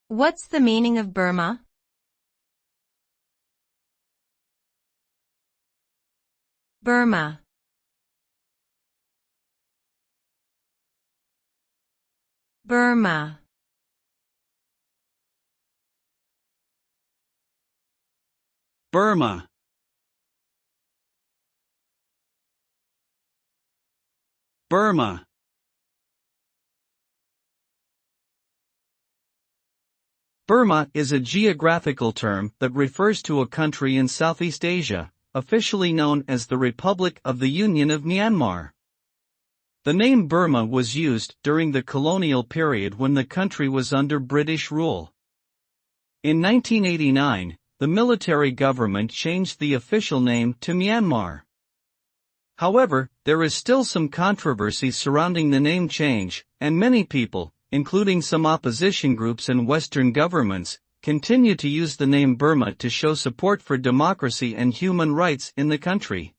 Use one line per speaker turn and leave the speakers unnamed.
What's the meaning of Burma? Burma. Burma.
Burma. Burma. Burma is a geographical term that refers to a country in Southeast Asia, officially known as the Republic of the Union of Myanmar. The name Burma was used during the colonial period when the country was under British rule. In 1989, the military government changed the official name to Myanmar. However, there is still some controversy surrounding the name change, and many people, including some opposition groups and Western governments, continue to use the name Burma to show support for democracy and human rights in the country.